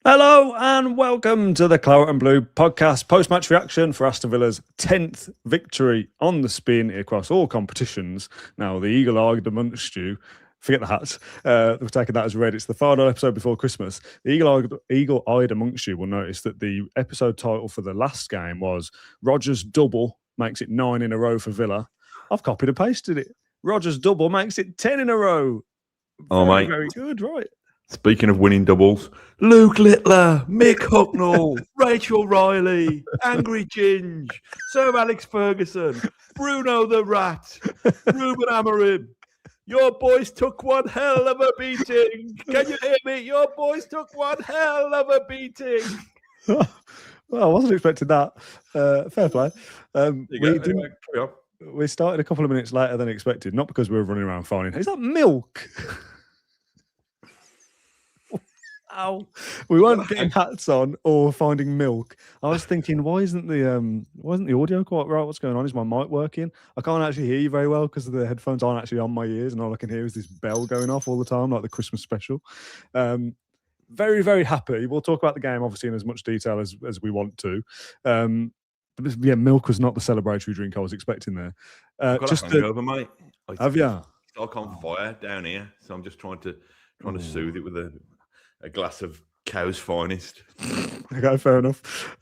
Hello and welcome to the Claret and Blue podcast post-match reaction for Aston Villa's 10th victory on the spin across all competitions. Now, the eagle-eyed amongst you, forget the hats, we're taking that as read. It's the final episode before Christmas. The eagle-eyed amongst you will notice that the episode title for the last game was Rodgers double makes it 9 in a row for Villa. I've copied and pasted it. Rodgers double makes it 10 in a row. Mate. Very good, right? Speaking of winning doubles, Luke Littler, Mick Hucknall, Rachel Riley, Angry Ginge, Sir Alex Ferguson, Bruno the Rat, Ruben Amorim. Your boys took one hell of a beating. Can you hear me? Your boys took one hell of a beating. Well, I wasn't expecting that. Fair play. We started a couple of minutes later than expected, not because we were running around finding. Is that milk? Ow. We weren't getting hats on or finding milk. I was thinking, why isn't the audio quite right? What's going on? Is my mic working? I can't actually hear you very well because the headphones aren't actually on my ears, and all I can hear is this bell going off all the time, like the Christmas special. Very, very happy. We'll talk about the game, obviously, in as much detail as we want to. But yeah, milk was not the celebratory drink I was expecting there. Just over, mate. Have you? It's like on fire down here, so I'm just trying to soothe it with a glass of cow's finest. Okay, fair enough.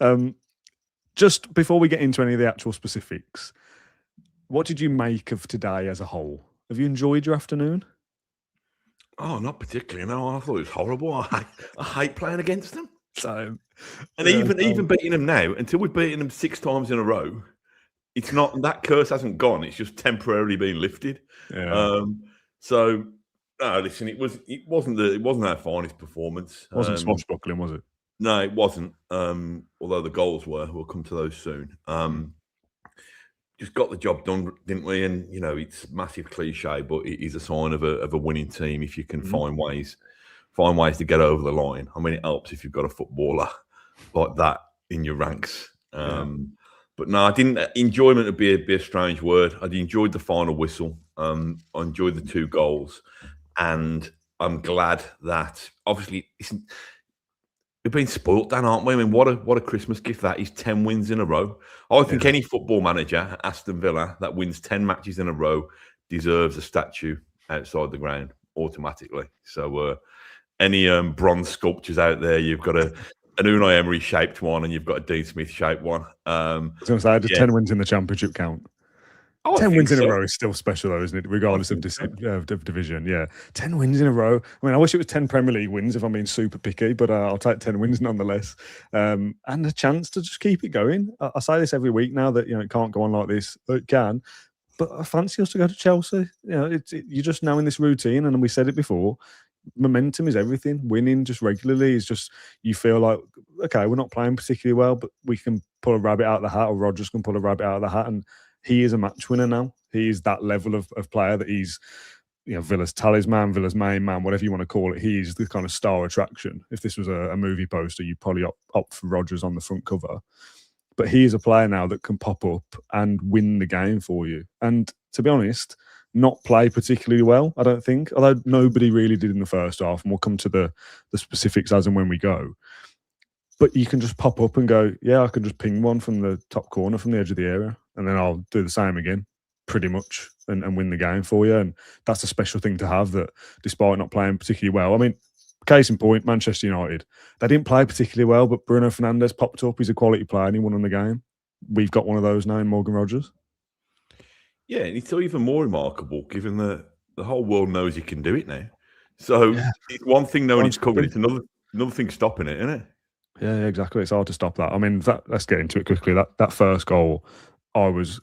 Just before we get into any of the actual specifics, what did you make of today as a whole? Have you enjoyed your afternoon? Oh, not particularly. No, I thought it was horrible. I hate playing against them. So, and even beating them now, until we've beaten them 6 times in a row, it's not, that curse hasn't gone. It's just temporarily been lifted. Yeah. No, listen, it wasn't our finest performance. It wasn't swashbuckling, was it? No, it wasn't. Although the goals were. We'll come to those soon. Just got the job done, didn't we? And it's massive cliche, but it is a sign of a winning team if you can find ways to get over the line. I mean, it helps if you've got a footballer like that in your ranks. But no, I didn't. Enjoyment would be a strange word. I enjoyed the final whistle. I enjoyed the 2 goals. And I'm glad that, obviously, we've been spoilt, Dan, aren't we? I mean, what a Christmas gift that is, 10 wins in a row. I think any football manager at Aston Villa that wins 10 matches in a row deserves a statue outside the ground automatically. So any bronze sculptures out there, you've got an Unai Emery shaped one and you've got a Dean Smith shaped one. I was going to say, does 10 wins in the Championship count? 10 wins in a row is still special, though, isn't it? Regardless of division. Yeah. 10 wins in a row. I mean, I wish it was 10 Premier League wins if I'm being super picky, but I'll take 10 wins nonetheless. And a chance to just keep it going. I say this every week now that, it can't go on like this. It can. But I fancy us to go to Chelsea. You're just now in this routine, and we said it before. Momentum is everything. Winning just regularly is just, you feel like, okay, we're not playing particularly well, but we can pull a rabbit out of the hat, or Rodgers can pull a rabbit out of the hat, and he is a match winner now. He is that level of player that he's, Villa's talisman, Villa's main man, whatever you want to call it. He's the kind of star attraction. If this was a movie poster, you'd probably opt for Rodgers on the front cover. But he is a player now that can pop up and win the game for you. And to be honest, not play particularly well, I don't think. Although nobody really did in the first half, and we'll come to the specifics as and when we go. But you can just pop up and go, yeah, I can just ping one from the top corner from the edge of the area, and then I'll do the same again, pretty much, and win the game for you. And that's a special thing to have, that despite not playing particularly well. I mean, case in point, Manchester United. They didn't play particularly well, but Bruno Fernandes popped up. He's a quality player and he won on the game. We've got one of those now in Morgan Rodgers. Yeah, and it's even more remarkable given the whole world knows he can do it now. So it's one thing knowing it's coming, it's another thing stopping it, isn't it? Yeah, exactly. It's hard to stop that. I mean, let's get into it quickly. That first goal, I was,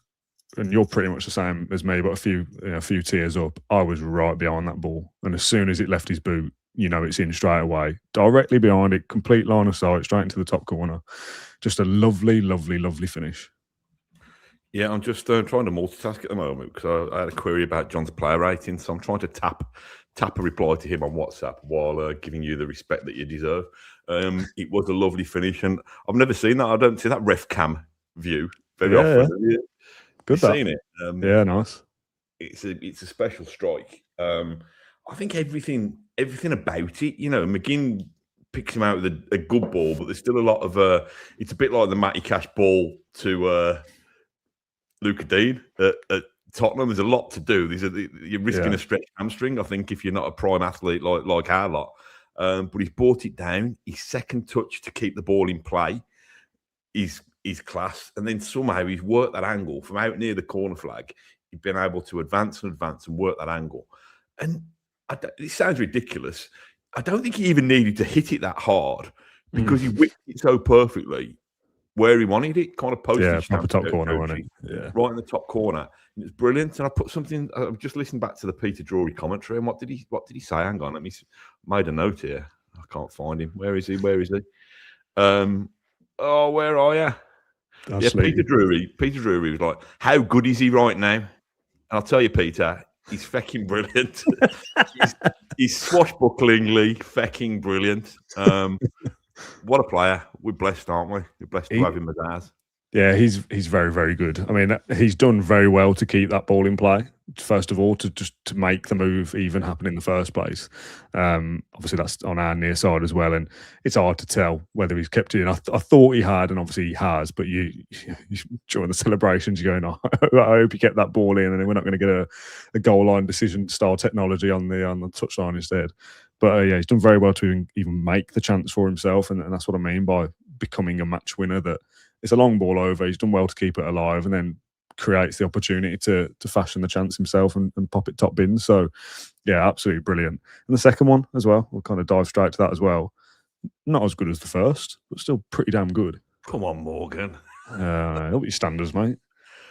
and you're pretty much the same as me, but a few tiers up. I was right behind that ball, and as soon as it left his boot, it's in straight away, directly behind it, complete line of sight, straight into the top corner. Just a lovely, lovely, lovely finish. Yeah, I'm just trying to multitask at the moment because I had a query about John's player rating, so I'm trying to tap a reply to him on WhatsApp while giving you the respect that you deserve. It was a lovely finish, and I've never seen that. I don't see that ref cam view very often. Yeah. Good. Seen it? Yeah, nice. It's a special strike. I think everything about it. McGinn picks him out with a good ball, but there's still a lot of it's a bit like the Matty Cash ball to Luca Dean at Tottenham. There's a lot to do. You're risking a stretched hamstring, I think, if you're not a prime athlete like our lot. But he's brought it down. His second touch to keep the ball in play is class. And then somehow he's worked that angle from out near the corner flag. He's been able to advance and work that angle. And it sounds ridiculous. I don't think he even needed to hit it that hard because he whipped it so perfectly where he wanted it, kind of postage stamp. Top corner, wasn't it? Yeah. Right in the top corner. And it's brilliant. And I put something, I've just listened back to the Peter Drury commentary. And what did he say? Hang on, made a note here. I can't find him. Where is he? Where are you? Peter Drury was like, how good is he right now? And I'll tell you, Peter, he's fecking brilliant. he's swashbucklingly fecking brilliant. What a player. We're blessed, aren't we? We're blessed to have him as ours. Yeah, he's very, very good. I mean, he's done very well to keep that ball in play. First of all, to make the move even happen in the first place. Obviously, that's on our near side as well, and it's hard to tell whether he's kept it in. I thought he had, and obviously he has. But you during the celebrations, you're going, I hope he kept that ball in, and then we're not going to get a goal line decision style technology on the touchline instead. But yeah, he's done very well to even make the chance for himself, and that's what I mean by becoming a match winner. That it's a long ball over. He's done well to keep it alive, and then creates the opportunity to fashion the chance himself and pop it top bin. So, yeah, absolutely brilliant. And the second one as well, we'll kind of dive straight to that as well. Not as good as the first, but still pretty damn good. Come on, Morgan. Look at your standards, mate.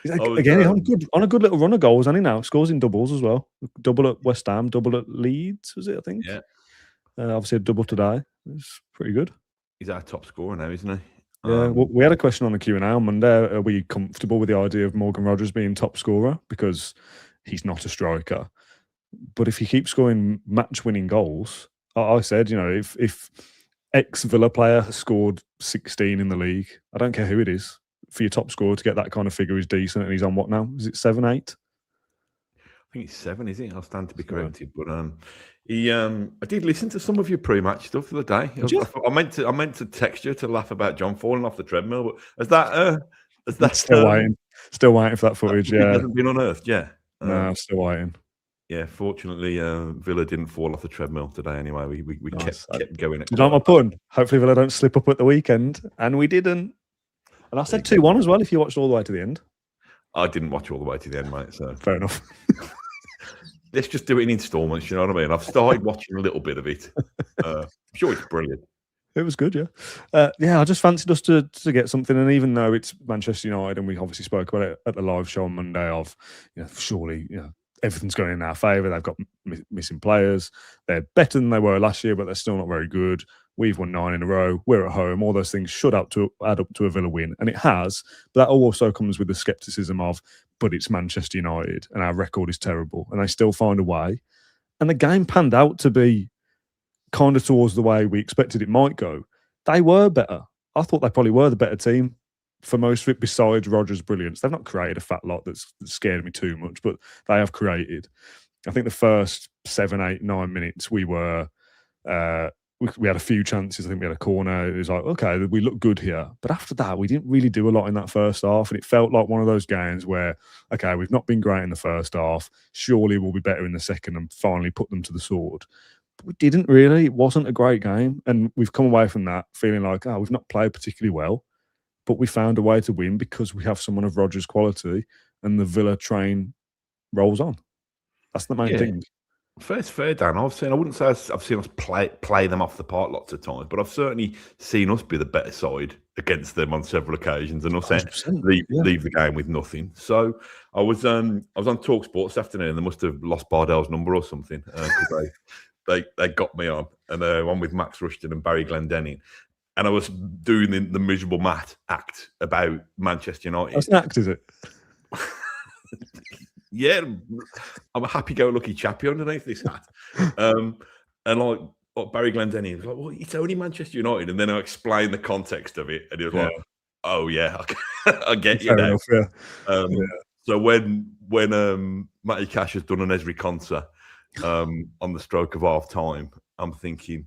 He's again, on a good little run of goals, and he now scores in doubles as well. Double at West Ham, double at Leeds, was it? I think. Yeah. Obviously a double today. It's pretty good. He's our top scorer now, isn't he? Yeah, well, we had a question on the Q&A on Monday. Are we comfortable with the idea of Morgan Rogers being top scorer? Because he's not a striker. But if he keeps scoring match-winning goals, I said, if ex-Villa player has scored 16 in the league, I don't care who it is, for your top scorer to get that kind of figure is decent, and he's on what now? Is it 7, 8? I think it's 7, is it? I'll stand to be corrected. But I did listen to some of your pre-match stuff the other day. I meant to text you to laugh about John falling off the treadmill. But is that still waiting for that footage? Yeah, it hasn't been unearthed. Yeah, no, I'm still waiting. Yeah, fortunately, Villa didn't fall off the treadmill today. Anyway, we kept going. You know my pun? Hopefully, Villa don't slip up at the weekend, and we didn't. And I said 2-1 as well. If you watched all the way to the end, I didn't watch all the way to the end, mate. So fair enough. Let's just do it in installments. You know what I mean? I've started watching a little bit of it. I'm sure it's brilliant. It was good, yeah. I just fancied us to get something. And even though it's Manchester United, and we obviously spoke about it at the live show on Monday, of surely everything's going in our favour. They've got missing players. They're better than they were last year, but they're still not very good. We've won 9 in a row. We're at home. All those things should add up to a Villa win, and it has. But that also comes with the scepticism of, but it's Manchester United, and our record is terrible, and they still find a way. And the game panned out to be kind of towards the way we expected it might go. They were better. I thought they probably were the better team for most of it, besides Rodgers' brilliance. They've not created a fat lot that scared me too much, but they have created. I think the first 7, 8, 9 minutes we were... we had a few chances. I think we had a corner. It was like, okay, we look good here. But after that, we didn't really do a lot in that first half. And it felt like one of those games where, okay, we've not been great in the first half. Surely we'll be better in the second and finally put them to the sword. But we didn't really. It wasn't a great game. And we've come away from that feeling like, we've not played particularly well. But we found a way to win because we have someone of Rodgers' quality, and the Villa train rolls on. That's the main thing. Fair, Dan. I wouldn't say I've seen us play them off the park lots of times, but I've certainly seen us be the better side against them on several occasions, and us leave the game with nothing. So I was on TalkSport this afternoon. They must have lost Bardell's number or something because they got me on, and one with Max Rushton and Barry Glendenning, and I was doing the miserable Matt act about Manchester United. That's an act, is it? Yeah, I'm a happy-go-lucky chappy underneath this hat. And like Barry Glendenning was like, well, it's only Manchester United. And then I explained the context of it. And he was like, oh, yeah, I get you now. Enough, So when Matty Cash has done an Esri Konsa on the stroke of half-time, I'm thinking,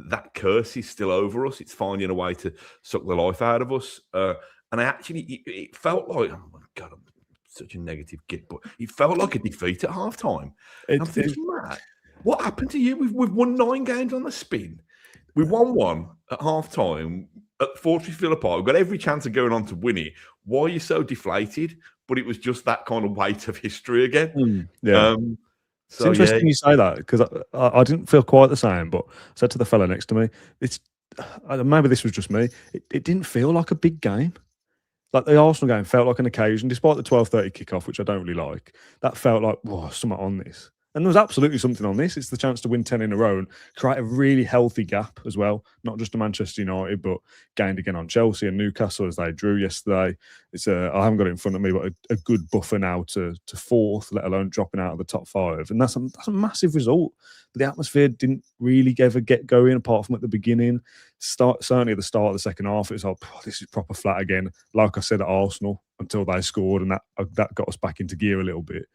that curse is still over us. It's finding a way to suck the life out of us. And I actually, it felt like, oh my God, I'm such a negative git, but it felt like a defeat at halftime. I'm thinking, Matt, what happened to you? We've won 9 games on the spin. We won 1 at halftime at Fortress Villa Park. We've got every chance of going on to win it. Why are you so deflated? But it was just that kind of weight of history again. Yeah. It's interesting you say that, because I didn't feel quite the same, but I said to the fella next to me, maybe this was just me, it didn't feel like a big game. Like the Arsenal game felt like an occasion, despite the 12:30 kickoff, which I don't really like. That felt like, whoa, something on this. And there was absolutely something on this. It's the chance to win 10 in a row and create a really healthy gap as well. Not just to Manchester United, but gained again on Chelsea and Newcastle as they drew yesterday. I haven't got it in front of me, but a good buffer now to 4th, let alone dropping out of the top 5. And that's a massive result. But the atmosphere didn't really ever get going, apart from at the beginning. Certainly at the start of the second half, it was like, this is proper flat again. Like I said at Arsenal, until they scored, and that got us back into gear a little bit.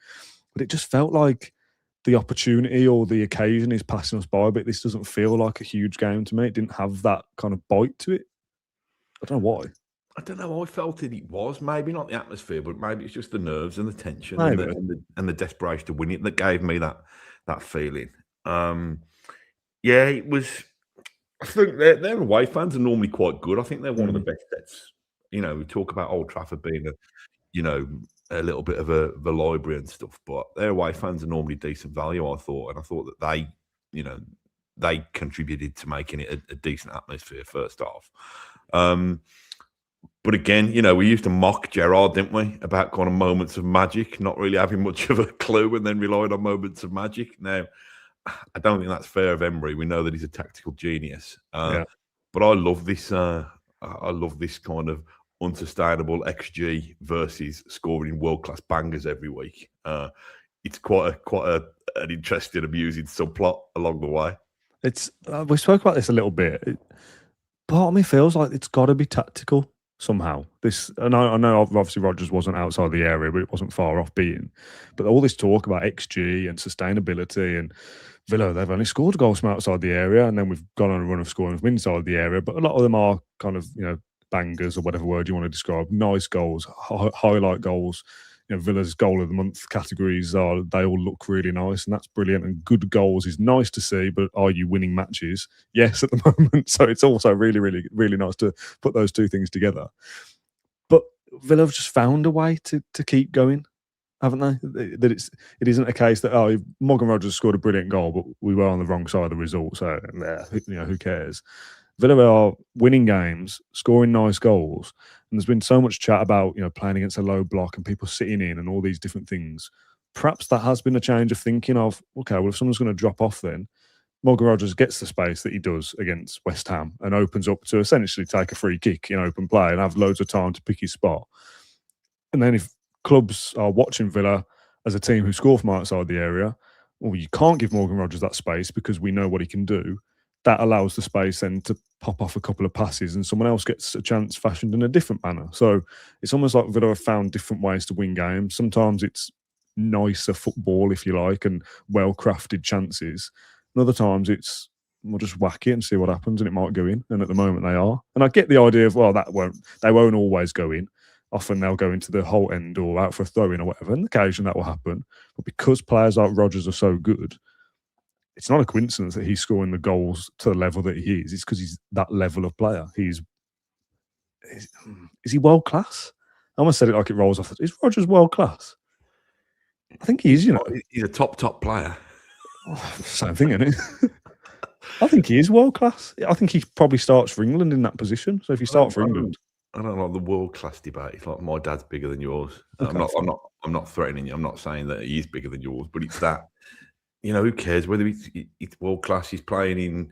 But it just felt like the opportunity or the occasion is passing us by a bit. This doesn't feel like a huge game to me. It didn't have that kind of bite to it. I don't know why. I don't know. I felt it was. Maybe not the atmosphere, but maybe it's just the nerves and the tension and the desperation to win it that gave me that feeling. It was. I think their away fans are normally quite good. I think they're one of the best sets. We talk about Old Trafford being a little bit of a library and stuff, but their away fans are normally decent value, I thought. And I thought that they contributed to making it a decent atmosphere first half. But again, we used to mock Gerrard, didn't we, about kind of moments of magic, not really having much of a clue and then relying on moments of magic. Now, I don't think that's fair of Emery. We know that he's a tactical genius. But I love this. I love this kind of unsustainable XG versus scoring world-class bangers every week. It's quite an interesting, amusing subplot along the way. It's we spoke about this a little bit. Part of me feels like it's got to be tactical somehow. I know obviously Rodgers wasn't outside the area, but it wasn't far off being. But all this talk about XG and sustainability, and Villa, they've only scored goals from outside the area, and then we've gone on a run of scoring from inside the area. But a lot of them are kind of bangers, or whatever word you want to describe. Nice goals, highlight goals. Villa's goal of the month categories they all look really nice, and that's brilliant. And good goals is nice to see, but are you winning matches? Yes, at the moment. So it's also really, really, really nice to put those two things together. But Villa have just found a way to keep going, haven't they? That it isn't a case that Morgan Rodgers scored a brilliant goal, but we were on the wrong side of the result. So who cares? Villa are winning games, scoring nice goals, and there's been so much chat about playing against a low block and people sitting in and all these different things. Perhaps that has been a change of thinking of, okay, well, if someone's going to drop off, then Morgan Rodgers gets the space that he does against West Ham and opens up to essentially take a free kick in open play and have loads of time to pick his spot. And then if clubs are watching Villa as a team who score from outside the area, well, you can't give Morgan Rodgers that space because we know what he can do. That allows the space then to pop off a couple of passes and someone else gets a chance fashioned in a different manner. So it's almost like Villa have found different ways to win games. Sometimes it's nicer football, if you like, and well-crafted chances. And other times it's, we'll just whack it and see what happens, and it might go in. And at the moment they are. And I get the idea of, well, they won't always go in. Often they'll go into the whole end or out for a throw-in or whatever. And occasionally that will happen. But because players like Rodgers are so good, it's not a coincidence that he's scoring the goals to the level that he is. It's because he's that level of player. Is he world class? I almost said it like it rolls off. Is Rodgers world class? I think he is. He's a top player. Same thing, isn't it? I think he is world class. I think he probably starts for England in that position. So if you start for England, I don't know the world class debate. It's like my dad's bigger than yours. Okay. I'm not threatening you. I'm not saying that he is bigger than yours, but it's that. Who cares whether it's world class? He's playing in,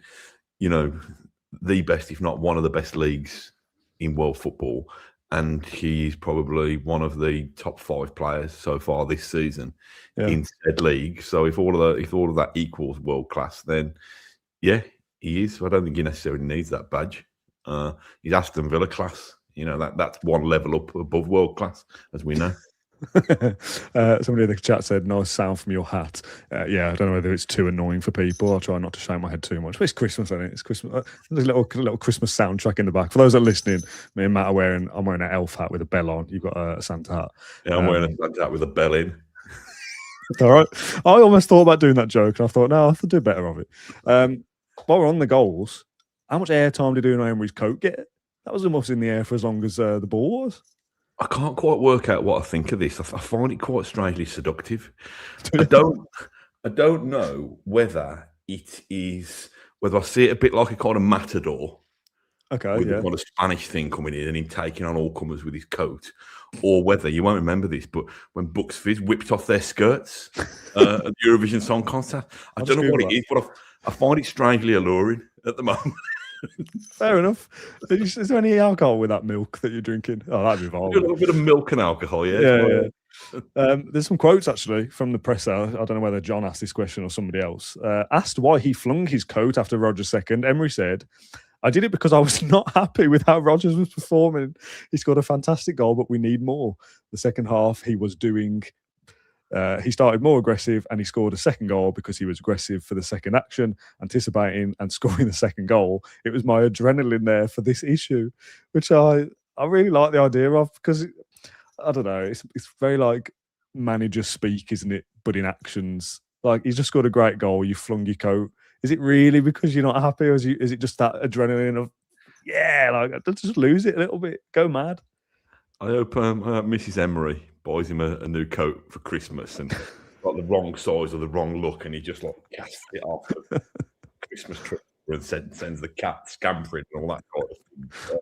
the best, if not one of the best leagues in world football, and he's probably one of the top 5 players so far this season in said league. So if all of that equals world class, then he is. So I don't think he necessarily needs that badge. He's Aston Villa class. That's one level up above world class, as we know. Somebody in the chat said, "Nice sound from your hat." Yeah, I don't know whether it's too annoying for people. I'll try not to shake my head too much. But it's Christmas, isn't it? It's Christmas. There's a little Christmas soundtrack in the back. For those that are listening, me and Matt I'm wearing an elf hat with a bell on. You've got a Santa hat. Yeah, I'm wearing a Santa hat with a bell in. All right. I almost thought about doing that joke, and I thought, no, I have to do better of it. While we're on the goals, how much airtime did Unai Emery's coat get? That was almost in the air for as long as the ball was. I can't quite work out what I think of this. I find it quite strangely seductive. I don't know whether I see it a bit like a kind of matador. Okay, with the kind of Spanish thing coming in and him taking on all comers with his coat, or whether you won't remember this, but when Bucks Fizz whipped off their skirts at the Eurovision Song Contest, I don't know what it is, but I find it strangely alluring at the moment. Fair enough. Is there any alcohol with that milk that you're drinking? Oh, that'd be vile. A little bit of milk and alcohol, yeah. There's some quotes actually from the presser. I don't know whether John asked this question or somebody else. Asked why he flung his coat after Rodgers' second, Emery said, "I did it because I was not happy with how Rodgers was performing. He scored a fantastic goal, but we need more. The second half, he was doing... he started more aggressive and he scored a second goal because he was aggressive for the second action, anticipating and scoring the second goal. It was my adrenaline there for this issue," which I really like the idea of, because, I don't know, it's very like manager speak, isn't it? But in actions. Like, he's just scored a great goal, you flung your coat. Is it really because you're not happy, or is it just that adrenaline of, yeah, like, just lose it a little bit, go mad? I hope Mrs. Emery buys him a new coat for Christmas and got the wrong size or the wrong look, and he just like casts it off the Christmas tree and sends the cat scampering and all that kind of thing.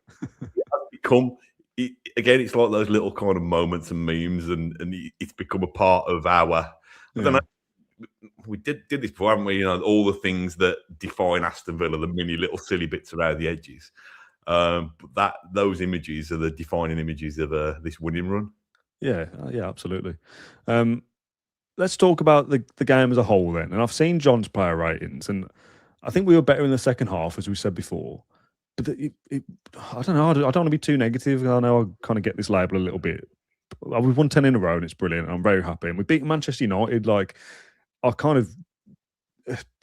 It has become, again, it's like those little kind of moments and memes, and it's become a part of our... I don't know. We did this before, haven't we? You know, all the things that define Aston Villa, the mini little silly bits around the edges. But those images are the defining images of this winning run. Yeah, absolutely. Let's talk about the game as a whole then. And I've seen John's player ratings, and I think we were better in the second half, as we said before. But I don't know. I don't want to be too negative. I know I kind of get this label a little bit. We've won 10 in a row, and it's brilliant. I'm very happy. And we beat Manchester United. Like, I kind of,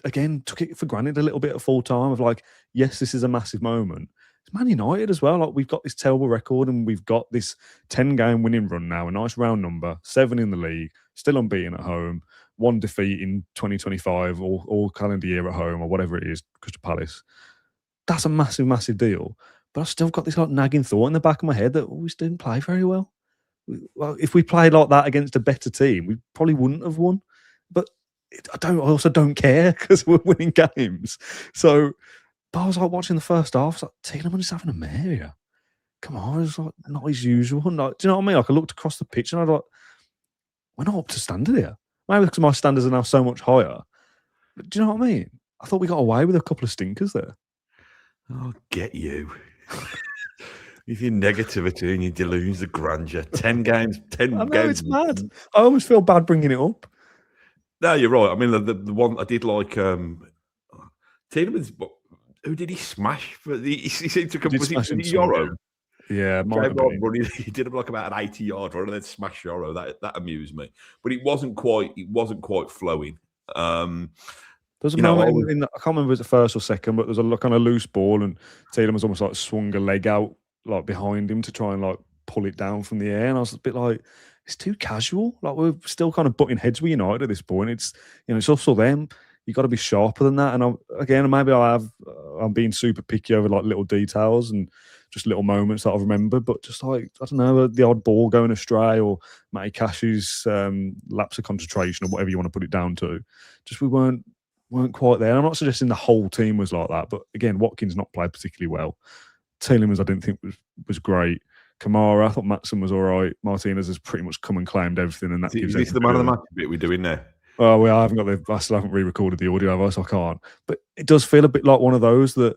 again, took it for granted a little bit at full time of like, yes, this is a massive moment. It's Man United as well. Like, we've got this terrible record, and we've got this 10-game winning run now, a nice round number, 7 in the league, still unbeaten at home, 1 defeat in 2025, all calendar year at home, or whatever it is, Crystal Palace. That's a massive, massive deal. But I've still got this like nagging thought in the back of my head that we didn't play very well. Well, if we played like that against a better team, we probably wouldn't have won. But I also don't care, because we're winning games. So, but I was like watching the first half, I was like, Tielemans having a mare here. Come on, it's like not as usual. Like, do you know what I mean? Like, I looked across the pitch and I thought, we're not up to standard here. Maybe because my standards are now so much higher. But do you know what I mean? I thought we got away with a couple of stinkers there. I'll get you. With your negativity and your delusions of grandeur. 10 games, 10 I know, games. it's mad. I almost feel bad bringing it up. No, you're right. I mean, the one I did like, Tielemans, who did he smash? He seemed to come, was it Euro? Yeah, he did like about an 80-yard run and then smash Euro. That amused me. But it wasn't quite flowing. There's a moment I can't remember if it was the first or second, but there's a kind of loose ball, and Tielemans almost like swung a leg out like behind him to try and like pull it down from the air. And I was a bit like, it's too casual. Like, we're still kind of butting heads with United at this point. It's, you know, it's also them. You got to be sharper than that. And maybe I'm being super picky over like little details and just little moments that I've remembered, but just like, I don't know, the odd ball going astray, or Matty Cash's lapse of concentration, or whatever you want to put it down to. Just we weren't quite there. I'm not suggesting the whole team was like that, but again, Watkins not played particularly well. Tielemans I didn't think was great. Kamara, I thought Matson was all right. Martinez has pretty much come and claimed everything, and that gives this the man of the match bit we're doing there. Oh, well, I still haven't re-recorded the audio of us, so I can't. But it does feel a bit like one of those that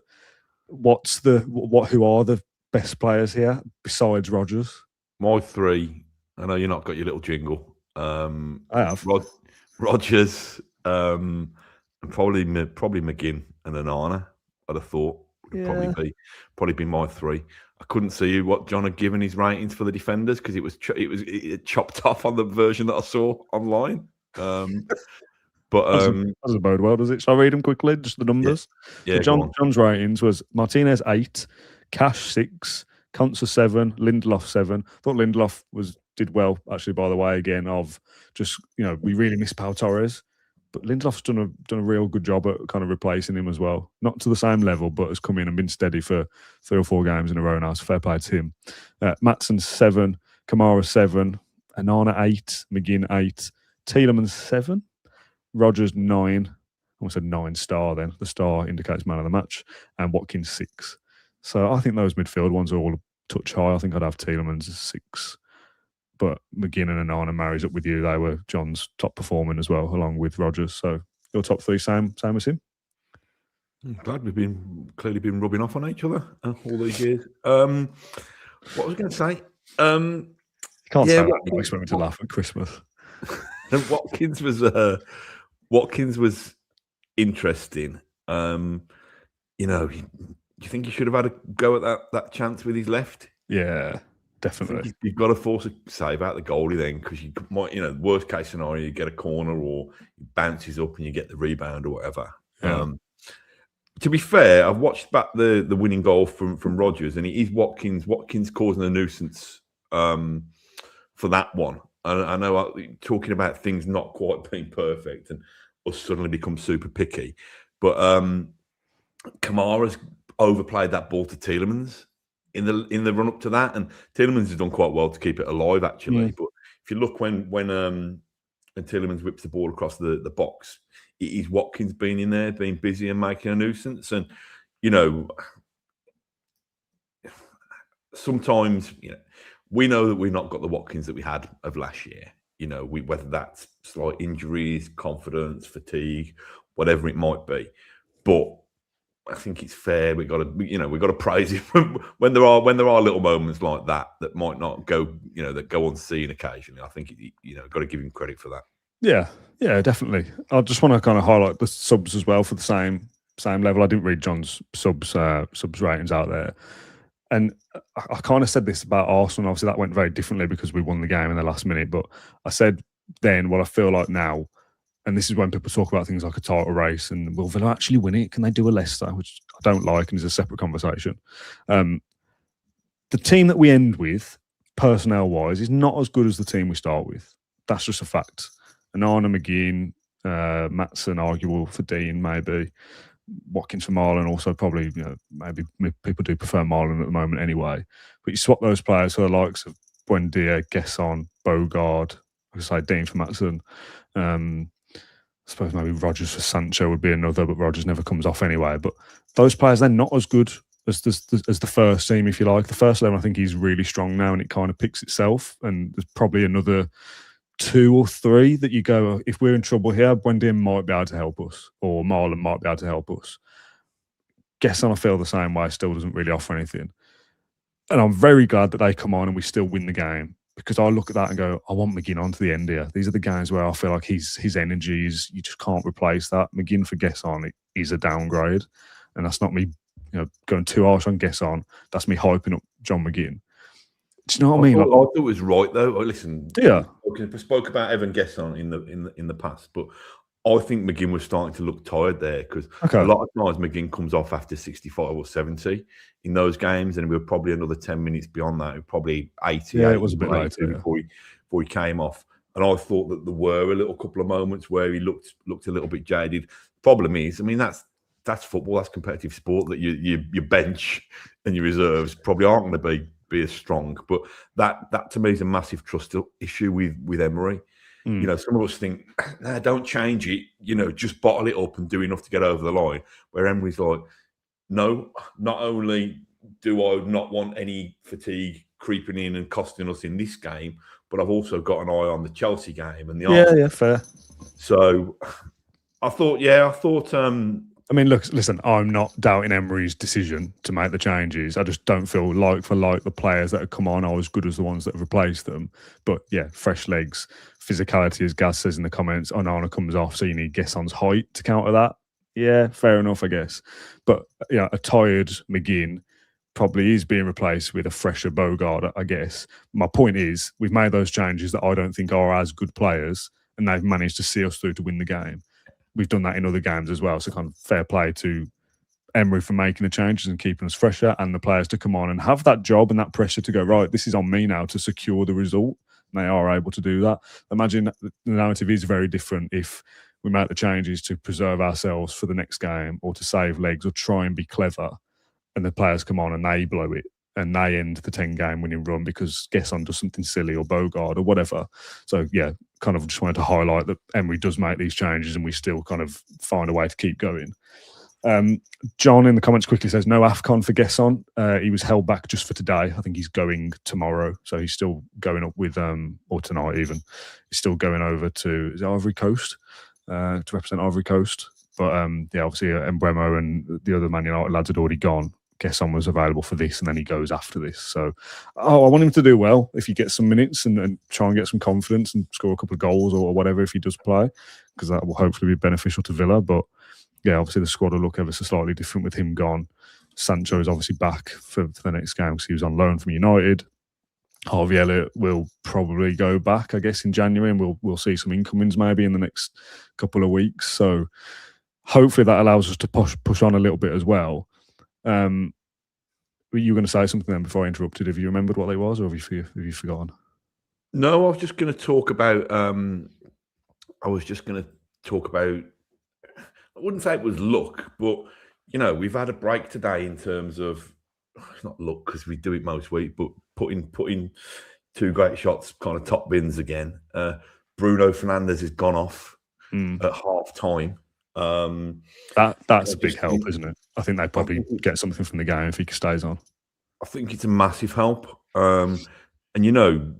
who are the best players here besides Rodgers? My 3. I know you've not got your little jingle. I have. Rodgers, and probably McGinn and Onana. I'd have thought would probably be my 3. I couldn't see what John had given his ratings for the defenders because it was chopped off on the version that I saw online. But doesn't bode well, does it? Shall I read them quickly? Just the numbers. Yeah, so John's ratings was Martinez 8, Cash 6, Konsa 7, Lindelof 7. Thought Lindelof did well actually. By the way, again of just we really miss Pau Torres, but Lindelof's done a real good job at kind of replacing him as well. Not to the same level, but has come in and been steady for 3 or 4 games in a row now. So fair play to him. Maatsen 7, Kamara 7, Anana 8, McGinn 8, Tielemans 7. Rodgers 9. I almost said 9-star then. The star indicates man of the match. And Watkins 6. So I think those midfield ones are all a touch high. I think I'd have Tielemans 6. But McGinn and Anana marries up with you. They were John's top performing as well, along with Rodgers. So your top 3 same as him? I'm glad we've clearly been rubbing off on each other all these years. What was I going to say? You can't say that. I expect me to laugh at Christmas. Watkins was interesting. Do you think he should have had a go at that chance with his left? Yeah, definitely. You've got to force a save out the goalie then, because you might, worst case scenario, you get a corner or he bounces up and you get the rebound or whatever. Yeah. To be fair, I've watched back the winning goal from Rodgers, and it is Watkins. Watkins causing a nuisance for that one. I know talking about things not quite being perfect and us suddenly become super picky, but Kamara's overplayed that ball to Tielemans in the run up to that, and Tielemans has done quite well to keep it alive actually. But if you look when Tielemans whips the ball across the box, it is Watkins being in there, being busy and making a nuisance, and sometimes we know that we've not got the Watkins that we had of last year. Whether that's slight injuries, confidence, fatigue, whatever it might be. But I think it's fair. We got to praise him when there are little moments like that might not go, that go unseen occasionally. I think got to give him credit for that. Yeah, definitely. I just want to kind of highlight the subs as well for the same level. I didn't read John's subs ratings out there. And I kind of said this about Arsenal. Obviously, that went very differently because we won the game in the last minute. But I said then what I feel like now, and this is when people talk about things like a title race and will Villa actually win it? Can they do a Leicester? Which I don't like and is a separate conversation. The team that we end with, personnel-wise, is not as good as the team we start with. That's just a fact. Anana, McGinn, Maatsen, arguable for Dean, maybe. Watkins for Marlon, also probably, maybe people do prefer Marlon at the moment anyway. But you swap those players for the likes of Buendia, Gesson, Bogard, I could say Dean for Maatsen. I suppose maybe Rodgers for Sancho would be another, but Rodgers never comes off anyway. But those players, they're not as good as the first team, if you like. The first 11, I think he's really strong now, and it kind of picks itself. And there's probably another 2 or 3 that you go, if we're in trouble here, Buendia might be able to help us, or Marlon might be able to help us. Gesson, I feel the same way, still doesn't really offer anything. And I'm very glad that they come on and we still win the game, because I look at that and go, I want McGinn on to the end here. These are the games where I feel like his energy is, you just can't replace that. McGinn for Gesson is a downgrade, and that's not me going too harsh on Gesson. That's me hyping up John McGinn. Do you know what I mean? I thought it was right though. Listen, yeah, I spoke about Evan Gesson in the past, but I think McGinn was starting to look tired there, because a lot of times McGinn comes off after 65 or 70 in those games, and we were probably another 10 minutes beyond that, probably 80. Yeah, it was a bit later before he came off. And I thought that there were a little couple of moments where he looked a little bit jaded. Problem is, I mean, that's football, that's competitive sport, that your bench and your reserves probably aren't going to be as strong. But that to me is a massive trust issue with Emery. Some of us think, nah, don't change it, just bottle it up and do enough to get over the line. Where Emery's like, no, not only do I not want any fatigue creeping in and costing us in this game, but I've also got an eye on the Chelsea game and the Arsenal. Yeah, fair. So I thought. I mean, listen, I'm not doubting Emery's decision to make the changes. I just don't feel like the players that have come on are as good as the ones that have replaced them. But yeah, fresh legs, physicality, as Gaz says in the comments, Onana comes off, so you need Gesson's height to counter that. Yeah, fair enough, I guess. But a tired McGinn probably is being replaced with a fresher Bogard, I guess. My point is, we've made those changes that I don't think are as good players, and they've managed to see us through to win the game. We've done that in other games as well. So kind of fair play to Emery for making the changes and keeping us fresher, and the players to come on and have that job and that pressure to go, right, this is on me now to secure the result. And they are able to do that. Imagine the narrative is very different if we make the changes to preserve ourselves for the next game or to save legs or try and be clever, and the players come on and they blow it and they end the 10-game winning run because Gesson does something silly or Bogard or whatever. So, yeah, kind of just wanted to highlight that Emery does make these changes and we still kind of find a way to keep going. John in the comments quickly says, no AFCON for Gesson. He was held back just for today. I think he's going tomorrow. So he's still going up with, or tonight even, he's still going over to, is it Ivory Coast? To represent Ivory Coast. But yeah, obviously Mbeumo and the other Man United lads had already gone. Gesson was available for this, and then he goes after this. So, I want him to do well if he gets some minutes and try and get some confidence and score a couple of goals or whatever if he does play, because that will hopefully be beneficial to Villa. But yeah, obviously the squad will look ever so slightly different with him gone. Sancho is obviously back for the next game because he was on loan from United. Harvey Elliott will probably go back, I guess, in January, and we'll see some incomings maybe in the next couple of weeks. So hopefully that allows us to push on a little bit as well. Were you going to say something then before I interrupted? Have you remembered what they was, or have you forgotten? No, I was just going to talk about. I wouldn't say it was luck, but you know, we've had a break today in terms of, it's not luck because we do it most week, but putting two great shots kind of top bins again. Bruno Fernandes has gone off at half time. That's a big help, isn't it? I think they probably get something from the game if he stays on. I think it's a massive help. And you know,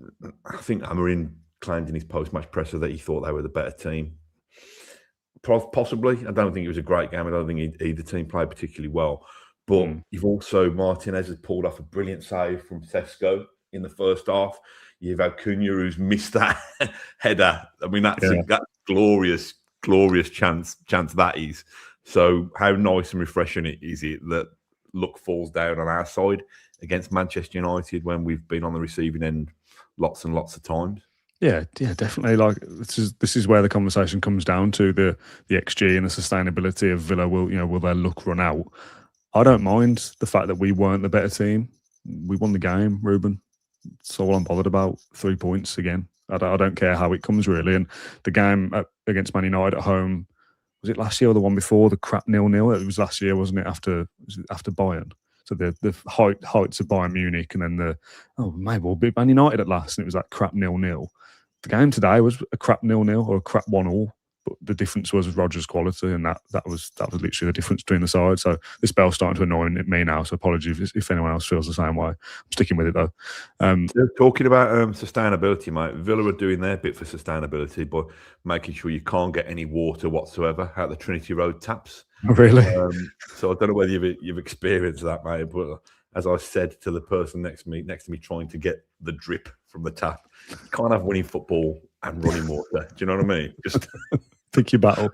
I think Amorim claimed in his post-match presser that he thought they were the better team. Possibly. I don't think it was a great game. I don't think either team played particularly well. But you've also, Martinez has pulled off a brilliant save from Sesko in the first half. You've had Cunha who's missed that header. I mean, that's glorious chance that is. So how nice and refreshing is it that luck falls down on our side against Manchester United when we've been on the receiving end lots and lots of times? Yeah, definitely. Like this is where the conversation comes down to the XG and the sustainability of Villa. Will their luck run out? I don't mind the fact that we weren't the better team. We won the game, Ruben. That's all I'm bothered about. 3 points again. I don't care how it comes, really. And the game against Man United at home, was it last year or the one before, the crap 0-0? It was last year, wasn't it, after Bayern? So the heights of Bayern Munich, and then maybe we'll beat Man United at last, and it was that crap 0-0. The game today was a crap 0-0 or a crap 1-1. But the difference was Rodgers' quality, and that was literally the difference between the sides. So this bell's starting to annoy me now. So apologies if anyone else feels the same way. I'm sticking with it though. Talking about sustainability, mate. Villa are doing their bit for sustainability, but making sure you can't get any water whatsoever out the Trinity Road taps. Really? So I don't know whether you've experienced that, mate. But as I said to the person next to me, trying to get the drip from the tap, you can't have winning football and running water. Do you know what I mean? Just pick your battle.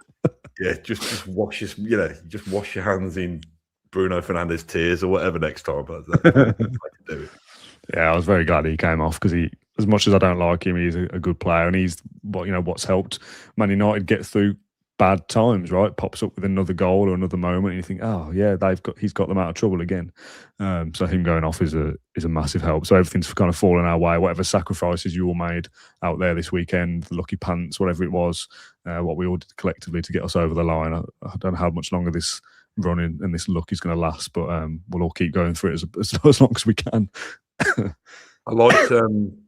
Yeah, just wash your hands in Bruno Fernandes tears or whatever next time. But that's how to do it. Yeah, I was very glad he came off because he, as much as I don't like him, he's a good player, and he's what's helped Man United get through bad times, right? Pops up with another goal or another moment, and you think, oh yeah, he's got them out of trouble again. So him going off is a massive help. So everything's kind of fallen our way. Whatever sacrifices you all made out there this weekend, the lucky pants, whatever it was, what we all did collectively to get us over the line. I don't know how much longer this running and this luck is going to last, but we'll all keep going through it as long as we can. I liked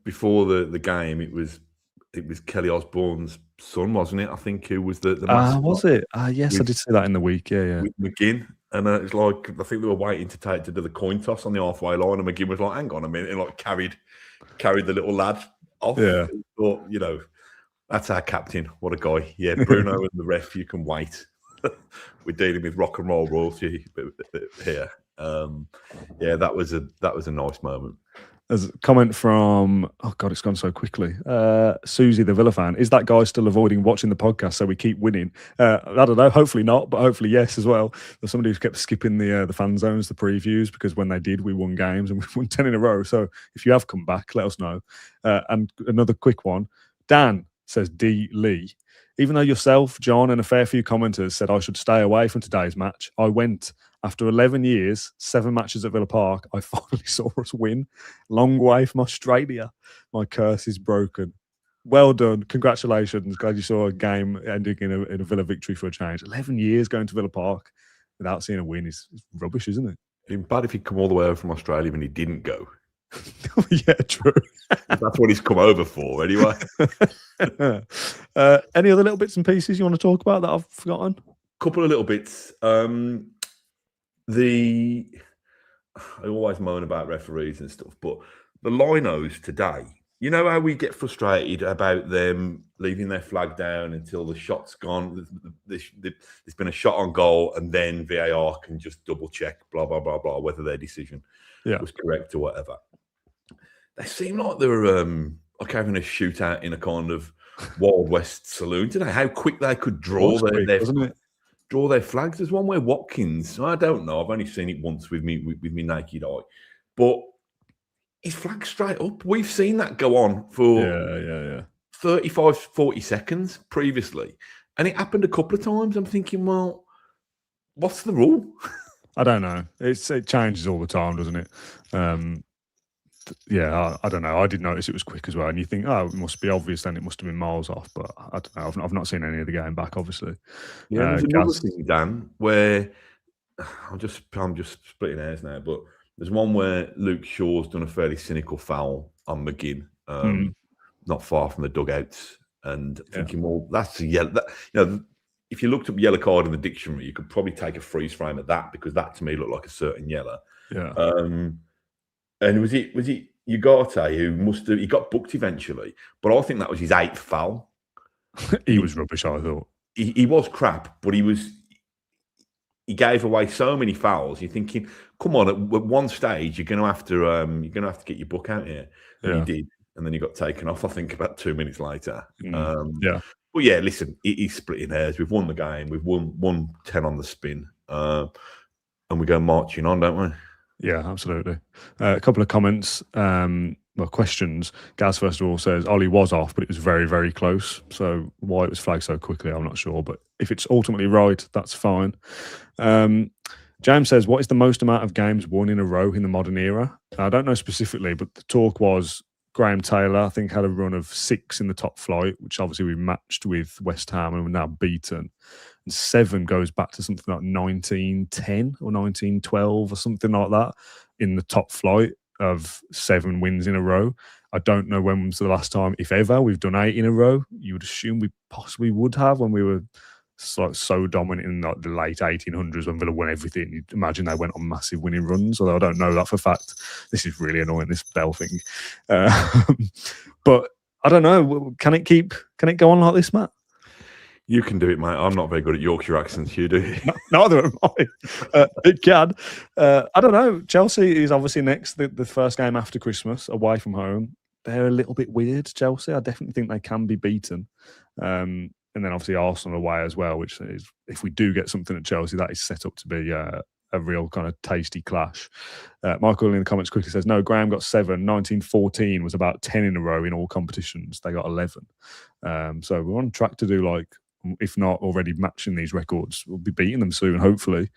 before the game. It was Kelly Osborne's son, wasn't it? I think who was the mascot. Was it? Yes, I did see that in the week. Yeah. With McGinn, and it's like I think they were waiting to do the coin toss on the halfway line, and McGinn was like, "Hang on a minute," and like carried the little lad off. Yeah, thought, that's our captain. What a guy! Yeah, Bruno and the ref, you can wait. We're dealing with rock and roll royalty here. Yeah, that was a nice moment. There's a comment from, oh God, it's gone so quickly. Susie, the Villa fan. Is that guy still avoiding watching the podcast so we keep winning? I don't know. Hopefully not, but hopefully yes as well. There's somebody who kept skipping the fan zones, the previews, because when they did, we won games and we won 10 in a row. So if you have come back, let us know. And another quick one. Dan says D. Lee. Even though yourself, John, and a fair few commenters said I should stay away from today's match, I went. After 11 years, 7 matches at Villa Park, I finally saw us win. Long way from Australia. My curse is broken. Well done. Congratulations. Glad you saw a game ending in a Villa victory for a change. 11 years going to Villa Park without seeing a win is rubbish, isn't it? It'd be bad if he'd come all the way over from Australia when he didn't go. Yeah, true. That's what he's come over for, anyway. Any other little bits and pieces you want to talk about that I've forgotten? Couple of little bits. I always moan about referees and stuff, but the linos today, you know how we get frustrated about them leaving their flag down until the shot's gone. There's been a shot on goal, and then VAR can just double check, blah, blah, blah, blah, whether their decision was correct or whatever. They seem like they were like having a shootout in a kind of Wild West saloon today. How quick they could draw their flags. There's one where Watkins, I don't know, I've only seen it once with me naked eye, but he's flagged straight up. We've seen that go on for 35, 40 seconds previously, and it happened a couple of times. I'm thinking, well, what's the rule? I don't know. It changes all the time, doesn't it? I don't know. I did notice it was quick as well, and you think, oh, it must be obvious. Then it must have been miles off, but I don't know. I've not seen any of the game back, obviously. Yeah, there's another thing, Dan, where I'm just splitting hairs now, but there's one where Luke Shaw's done a fairly cynical foul on McGinn, not far from the dugouts, and thinking, well, that's a yellow. If you looked up yellow card in the dictionary, you could probably take a freeze frame at that, because that to me looked like a certain yellow. Yeah. And was it Ugarte who he got booked eventually, but I think that was his 8th foul. He was rubbish, I thought. He was crap, but he gave away so many fouls. You're thinking, come on, at one stage you're going to have to get your book out here. And he did, and then he got taken off, I think, about 2 minutes later. But yeah, listen, he's splitting hairs. We've won the game. We've won 10 on the spin, and we go marching on, don't we? Yeah, absolutely. A couple of comments, questions. Gaz, first of all, says Ollie was off, but it was very, very close. So why it was flagged so quickly, I'm not sure. But if it's ultimately right, that's fine. James says, what is the most amount of games won in a row in the modern era? I don't know specifically, but the talk was Graham Taylor, I think, had a run of 6 in the top flight, which obviously we matched with West Ham and we're now beaten. And 7 goes back to something like 1910 or 1912 or something like that in the top flight of 7 wins in a row. I don't know when was the last time, if ever, we've done 8 in a row. You would assume we possibly would have when we were so dominant in like the late 1800s when Villa won everything. You'd imagine they went on massive winning runs, although I don't know that for fact. This is really annoying, this bell thing. But I don't know. Can it go on like this, Matt? You can do it, mate. I'm not very good at Yorkshire accents. You do. Neither am I. It can. I don't know. Chelsea is obviously next, the first game after Christmas, away from home. They're a little bit weird, Chelsea. I definitely think they can be beaten. And then obviously Arsenal away as well, which is, if we do get something at Chelsea, that is set up to be a real kind of tasty clash. Michael in the comments quickly says, no, Graham got 7. 1914 was about 10 in a row in all competitions. They got 11. So we're on track to do, like, if not already matching these records, we'll be beating them soon, hopefully.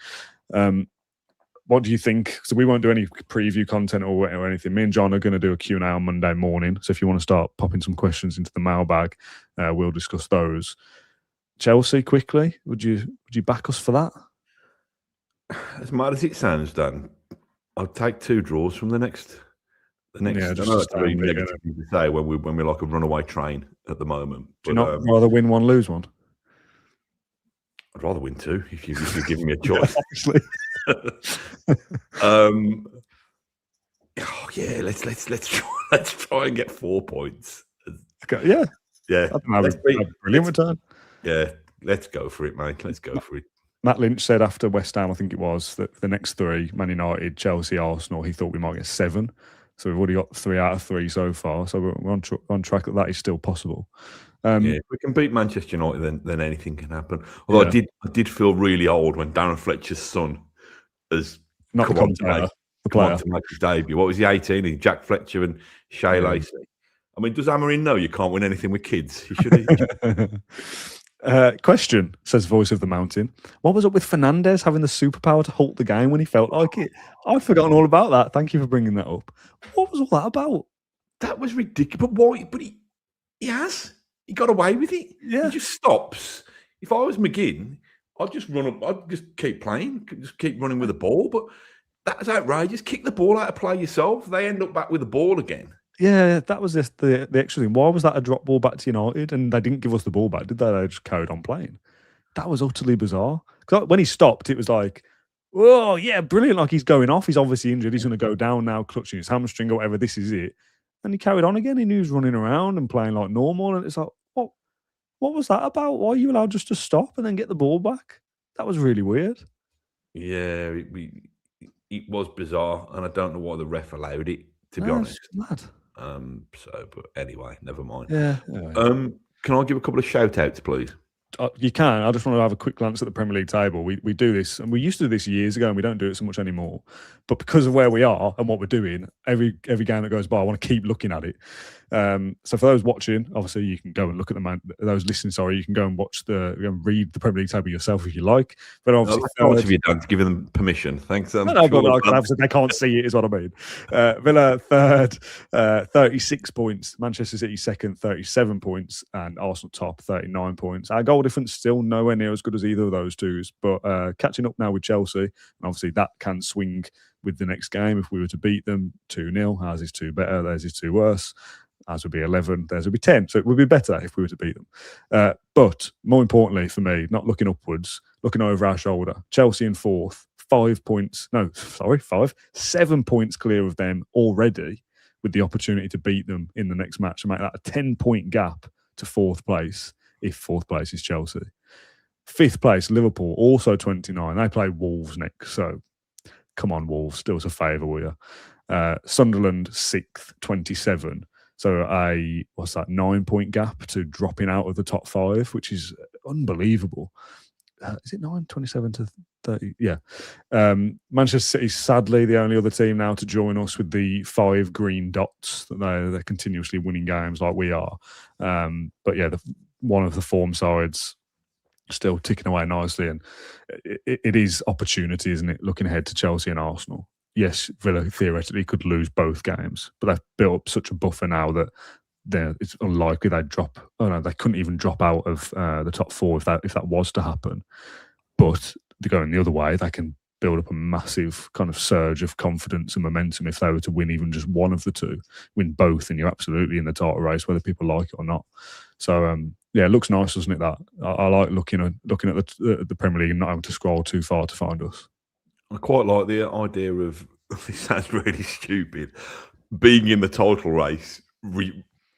What do you think? So we won't do any preview content or anything. Me and John are going to do a Q&A on Monday morning. So if you want to start popping some questions into the mailbag, we'll discuss those. Chelsea, quickly, would you back us for that? As mad as it sounds, Dan, I'll take 2 draws from the next. Yeah, just that's very negative to say when we're like a runaway train at the moment. Do you not rather win 1, lose 1? I'd rather win 2 if you're giving me a choice. Actually. Let's try and get 4 points. Okay, yeah. Brilliant return. Yeah, let's go for it, mate. Let's go for it. Matt Lynch said after West Ham, I think it was, that the next 3, Man United, Chelsea, Arsenal, he thought we might get 7. So we've already got 3 out of 3 so far. So we're on track that is still possible. If we can beat Manchester United, then anything can happen. Although I did feel really old when Darren Fletcher's son has Not come the on to make his debut. What was he, 18? Jack Fletcher and Shea Lacey. I mean, does Amorim know you can't win anything with kids? He should. Question, says Voice of the Mountain. What was up with Fernandes having the superpower to halt the game when he felt like it? I've forgotten all about that. Thank you for bringing that up. What was all that about? That was ridiculous. But why? But he has. He got away with it. Yeah. He just stops. If I was McGinn, I'd just run up. I'd just keep playing. Just keep running with the ball. But that's outrageous. Kick the ball out of play yourself. They end up back with the ball again. Yeah, that was just the extra thing. Why was that a drop ball back to United? And they didn't give us the ball back, did they? They just carried on playing. That was utterly bizarre. Because when he stopped, it was like, oh, yeah, brilliant. Like he's going off. He's obviously injured. He's going to go down now, clutching his hamstring or whatever. This is it. And he carried on again. He knew he was running around and playing like normal. And it's like, what was that about? Why are you allowed just to stop and then get the ball back? That was really weird. Yeah, it was bizarre. And I don't know why the ref allowed it, to be honest. It's mad. But anyway, never mind. Yeah. Can I give a couple of shout outs, please? You can. I just want to have a quick glance at the Premier League table. We do this, and we used to do this years ago, and we don't do it so much anymore. But because of where we are and what we're doing, every game that goes by, I want to keep looking at it. So for those watching, obviously you can go and look at those listening. Sorry, you can go and read the Premier League table yourself if you like. But obviously, how much have you done to give them permission? Thanks. No, but they can't see it, is what I mean. Villa third, 36 points. Manchester City second, 37 points, and Arsenal top, 39 points. Our goal difference still nowhere near as good as either of those twos, but catching up now with Chelsea, and obviously that can swing with the next game. If we were to beat them 2-0, ours is 2 better, theirs is 2 worse. Ours would be 11, theirs would be 10. So it would be better if we were to beat them. But more importantly for me, not looking upwards, looking over our shoulder, Chelsea in fourth, 7 points clear of them already, with the opportunity to beat them in the next match and make that a 10-point gap to fourth place, if fourth place is Chelsea. Fifth place, Liverpool, also 29. They play Wolves next, so come on, Wolves, do us a favour, will you? Sunderland, 6th, 27. So a 9-point gap to dropping out of the top 5, which is unbelievable. Is it 9, 27 to 30? Yeah. Manchester City, sadly, the only other team now to join us with the 5 green dots. That they're continuously winning games like we are. But yeah, one of the form sides still ticking away nicely. And it is opportunity, isn't it? Looking ahead to Chelsea and Arsenal. Yes, Villa theoretically could lose both games, but they've built up such a buffer now that it's unlikely they'd drop. Oh no, they couldn't even drop out of the top 4 if that was to happen. But going the other way, they can build up a massive kind of surge of confidence and momentum if they were to win even just one of the two. Win both, and you're absolutely in the title race, whether people like it or not. So yeah, it looks nice, doesn't it? That I like looking at the Premier League and not having to scroll too far to find us. I quite like the idea of, this sounds really stupid, being in the title race,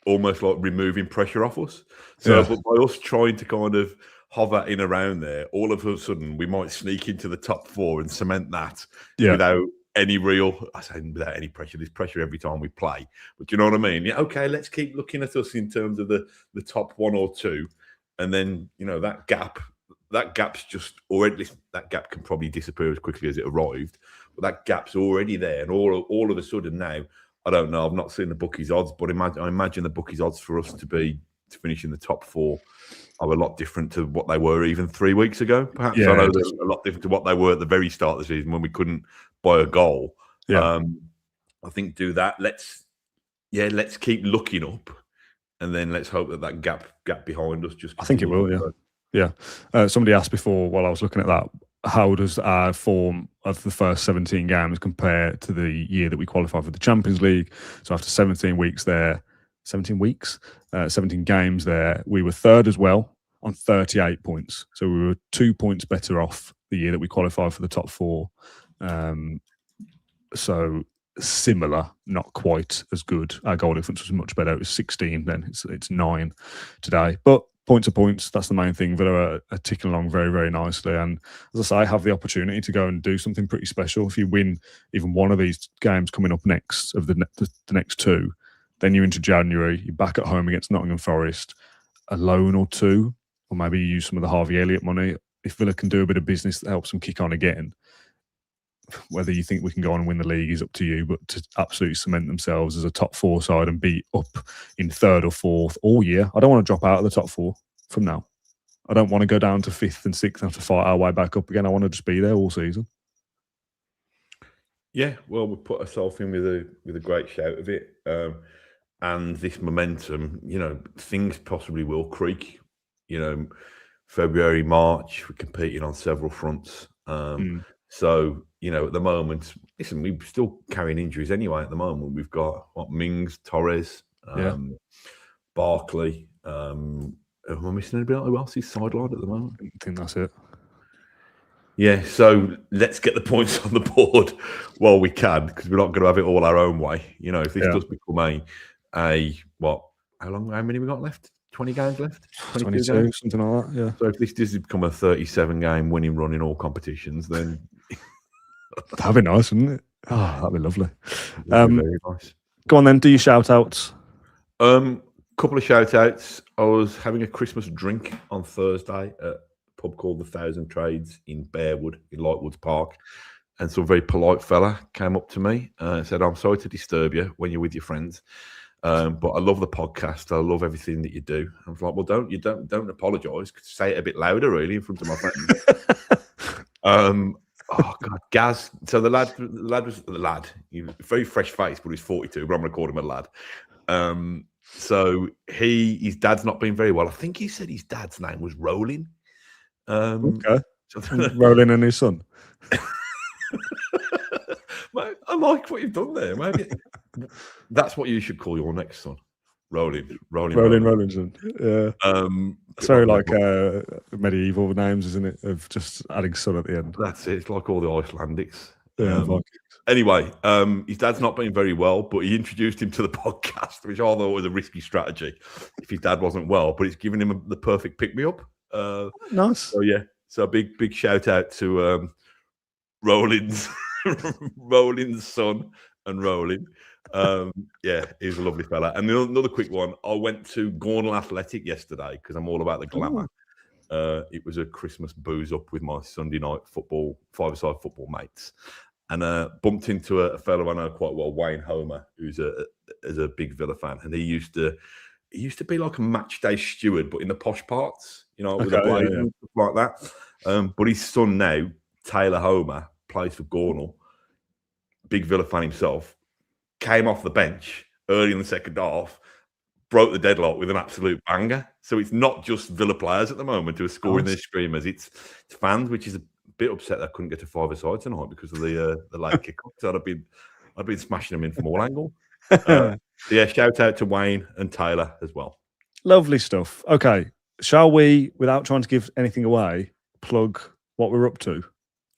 almost like removing pressure off us. So but by us trying to kind of hover in around there, all of a sudden we might sneak into the top 4 and cement that without any without any pressure. There's pressure every time we play. But do you know what I mean? Yeah, okay, let's keep looking at us in terms of the top 1 or 2. And then, that gap's just already, that gap can probably disappear as quickly as it arrived, but that gap's already there. And all of a sudden now, I don't know, I've not seen the bookies odds, but I imagine the bookies odds for us to finish in the top 4 are a lot different to what they were even 3 weeks ago. Perhaps I know they're a lot different to what they were at the very start of the season when we couldn't buy a goal. I think do that. Let's keep looking up, and then let's hope that gap behind us just. I think it will. Yeah. Somebody asked before while I was looking at that, how does our form of the first 17 games compare to the year that we qualified for the Champions League? So after 17 games there, we were third as well on 38 points. So we were 2 points better off the year that we qualified for the top 4. So similar, not quite as good. Our goal difference was much better. It was 16 then. It's 9 today. But points are points. That's the main thing. Villa are ticking along very, very nicely. And as I say, have the opportunity to go and do something pretty special. If you win even one of these games coming up next, of the next two, then you're into January, you're back at home against Nottingham Forest, a loan or two, or maybe you use some of the Harvey Elliott money. If Villa can do a bit of business that helps them kick on again, whether you think we can go on and win the league is up to you, but to absolutely cement themselves as a top four side and be up in third or fourth all year. I don't want to drop out of the top four from now. I don't want to go down to fifth and sixth and have to fight our way back up again. I want to just be there all season. Yeah, well, we put ourselves in with a great shout of it. And this momentum, things possibly will creak. February, March, we're competing on several fronts. So, at the moment, listen, we're still carrying injuries anyway at the moment. We've got, Mings, Torres, Barkley. Am I missing anybody? Who else is sidelined at the moment? I think that's it. Yeah, so let's get the points on the board while we can, because we're not going to have it all our own way. If this does become how many we got left? 20 games left? 22 games? Something like that, yeah. So if this does become a 37-game winning run in all competitions, then... That'd be nice, wouldn't it? Oh, that'd be lovely. That'd be very nice. Go on then, do your shout-outs. Couple of shout-outs. I was having a Christmas drink on Thursday at a pub called the Thousand Trades in Bearwood, in Lightwoods Park. And some very polite fella came up to me and said, "I'm sorry to disturb you when you're with your friends. But I love the podcast. I love everything that you do." I was like, "Well, don't apologise. Say it a bit louder, really, in front of my friends." Oh God, Gaz. So the lad was the lad. He was very fresh face, but he's 42. But I'm going to call him a lad. So his dad's not been very well. I think he said his dad's name was Rolling. Okay, Rolling and his son. Mate, I like what you've done there. Maybe that's what you should call your next son. Rolinson. Yeah. It's very like medieval names, isn't it? Of just adding son at the end. That's it. It's like all the Icelandics. Yeah. Anyway, his dad's not been very well, but he introduced him to the podcast, which I thought was a risky strategy if his dad wasn't well. But it's given him the perfect pick me up. Nice. So yeah. So big shout out to Rollins, Rollins' son, and Rolling. He's a lovely fella. And another quick one, I went to Gornal Athletic yesterday because I'm all about the glamour. It was a Christmas booze up with my Sunday night five-a-side football mates, and bumped into a fellow I know quite well, Wayne Homer, who's a big Villa fan, and he used to be like a match day steward, but in the posh parts, with a blazer and stuff like that. But his son now, Taylor Homer, plays for Gornal, big Villa fan himself. Came off the bench early in the second half, broke the deadlock with an absolute banger. So it's not just Villa players at the moment who are scoring their screamers. It's fans, which is a bit upset that I couldn't get to five-a-side tonight because of the late kick-off. So I'd been smashing them in from all angles. Shout out to Wayne and Taylor as well. Lovely stuff. Okay, shall we, without trying to give anything away, plug what we're up to?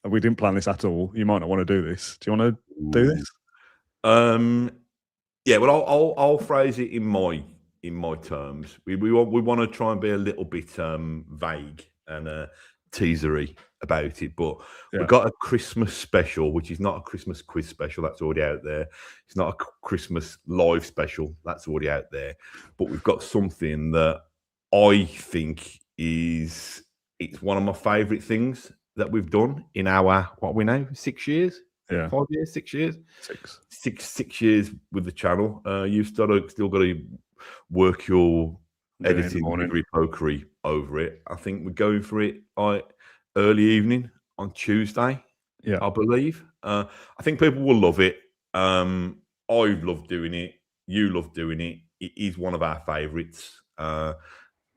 We didn't plan this at all. You might not want to do this. Do you want to do this? Well, I'll phrase it in my terms. We want to try and be a little bit vague and teasery about it, but we've got a Christmas special, which is not a Christmas quiz special. That's already out there. It's not a Christmas live special. That's already out there. But we've got something that I think it's one of my favourite things that we've done in our 6 years. Yeah, 5 years, 6 years, 6 6 years with the channel. You've still got to work your editing degree pokery over it. I think we're going for it early evening on Tuesday. Yeah, I believe. I think people will love it. I love doing it. You love doing it. It is one of our favourites. And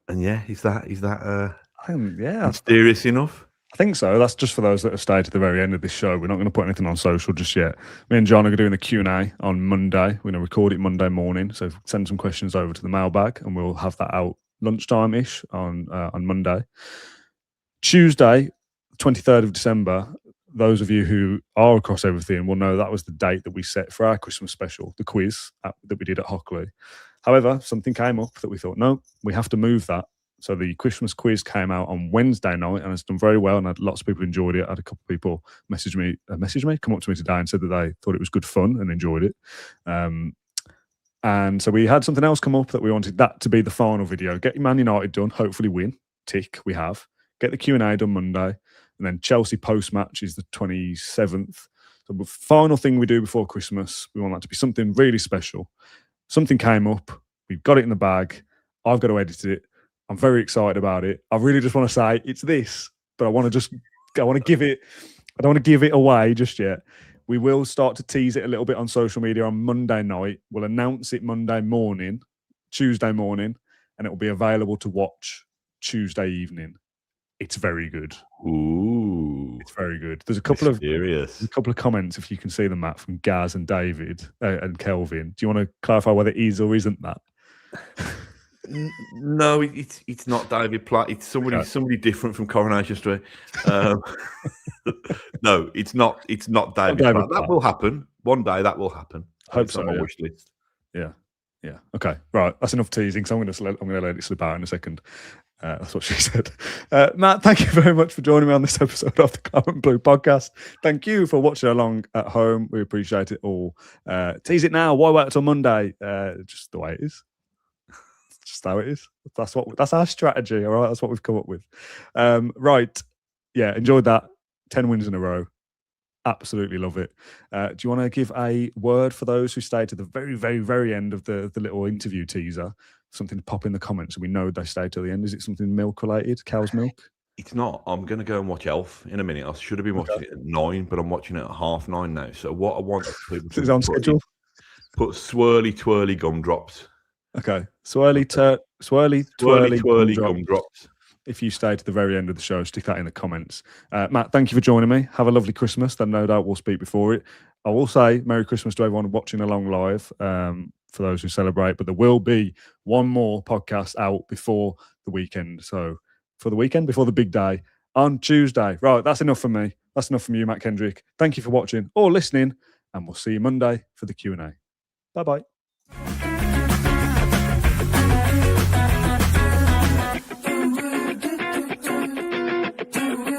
is that mysterious enough? I think so. That's just for those that have stayed to the very end of this show. We're not going to put anything on social just yet. Me and John are doing the Q&A on Monday. We're going to record it Monday morning. So send some questions over to the mailbag and we'll have that out lunchtime-ish on Monday. Tuesday, 23rd of December, those of you who are across everything will know that was the date that we set for our Christmas special, the quiz that we did at Hockley. However, something came up that we thought, no, we have to move that So the Christmas quiz came out on Wednesday night and it's done very well. And lots of people enjoyed it. I had a couple of people message me, come up to me today and said that they thought it was good fun and enjoyed it. And so we had something else come up that we wanted that to be the final video. Get Man United done, hopefully win. Tick, we have. Get the Q&A done Monday. And then Chelsea post-match is the 27th. So the final thing we do before Christmas, we want that to be something really special. Something came up. We've got it in the bag. I've got to edit it. I'm very excited about it. I really just want to say it's this, but I want to give it, I don't want to give it away just yet. We will start to tease it a little bit on social media on Monday night. We'll announce it Monday morning, Tuesday morning, and it will be available to watch Tuesday evening. It's very good. Ooh, it's very good. There's a couple of comments, if you can see them, Matt, from Gaz and David and Kelvin. Do you want to clarify whether it is or isn't that? No, it's not David Platt. It's somebody different from Coronation Street. No, it's not. It's not David Platt. That will happen one day. That will happen. I hope so. On my wish list. Yeah. Okay. Right. That's enough teasing. So I'm going to let it slip out in a second. That's what she said. Matt, thank you very much for joining me on this episode of the Claret Blue podcast. Thank you for watching along at home. We appreciate it all. Tease it now. Why wait until Monday? Just the way it is. Just how it is. That's our strategy. All right. That's what we've come up with. Right. Yeah. Enjoyed that. 10 wins in a row. Absolutely love it. Do you want to give a word for those who stayed to the very, very, very end of the little interview teaser? Something to pop in the comments so we know they stayed till the end. Is it something milk related? Cow's milk? It's not. I'm going to go and watch Elf in a minute. I should have been watching it at 9, but I'm watching it at 9:30 now. So what I want people to is on schedule. Put swirly twirly gumdrops. Okay, swirly twirly gumdrops. If you stay to the very end of the show, stick that in the comments. Matt, thank you for joining me. Have a lovely Christmas. Then no doubt we'll speak before it. I will say Merry Christmas to everyone watching along live. For those who celebrate, but there will be one more podcast out before the weekend. So for the weekend, before the big day on Tuesday. Right, that's enough from me. That's enough from you, Matt Kendrick. Thank you for watching or listening, and we'll see you Monday for the Q&A. Bye-bye.